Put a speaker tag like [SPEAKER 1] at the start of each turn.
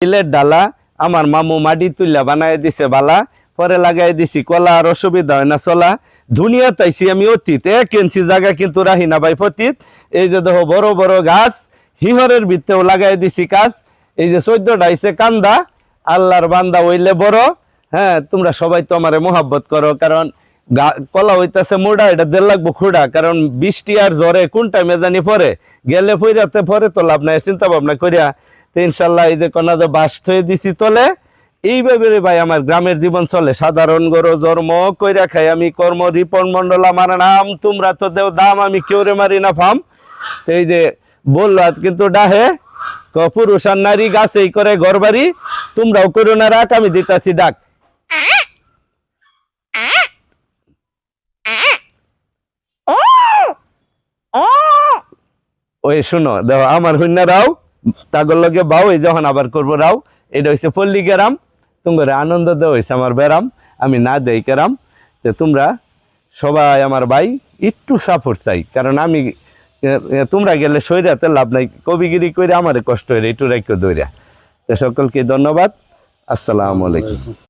[SPEAKER 1] ইলের ডালা আমার মামু মাটি তুইলা বানাই দিছে বালা, পরে লাগাই দিছি কলা, আর অসুবিধা হয় না চলা। দুনিয়া তাইছি আমি অতীত, 1 ইঞ্চি জায়গা কিন্তু রাহি না ভাই পতীত। এই যে দেখো বড় বড় গাছ, হিহরের ভিতরেও লাগাই দিছি কাজ। এই যে 14টা হইছে কান্দা, আল্লাহর বান্দা হইলে বড়। হ্যাঁ, তোমরা সবাই তো আমারে মোহাব্বত করো, কারণ কলা হইতেছে মোড়া, এটা 1.5 লাগবো খুঁড়া, কারণ বৃষ্টি আর জ্বরে কোন টাইমে জানি পরে গেলে ফইরাতে পরে তো লাভ নাই, চিন্তা ভাবনা করিয়া। তো ইনশাল্লাহ এই যে কোনা বাস থয়ে দিছি তলে, এইভাবে ভাই আমার গ্রামের জীবন চলে। সাধারণ গরো জন্ম কইরা খাই আমি কর্ম, রিপন মন্ডল আমার নাম। তোমরা তো দেও দাম, আমি কেউরে মারি না ফাম। তো এই যে বললো কিন্তু ডাহে পুরুষ আর নারী গাছেই করে ঘর বাড়ি, তোমরাও করো না রাখ, আমি দিতাছি ডাক। ওই শুনো দেখো আমার হইনা রাও তাগর লগে বাও, এই যখন আবার করবো রাও। এটা হচ্ছে পল্লী গ্রাম, তোমরা আনন্দ দেওয়া হয়েছে আমার বেরাম, আমি না দেই কেরাম। তো তোমরা সবাই আমার ভাই একটু সাপোর্ট চাই, কারণ আমি তোমরা গেলে সইরাতে লাভ নাই, কবিগিরি করে আমার কষ্ট হয়ে একটু রাইক্য দইরা। তো সকলকে ধন্যবাদ, আসসালামু আলাইকুম।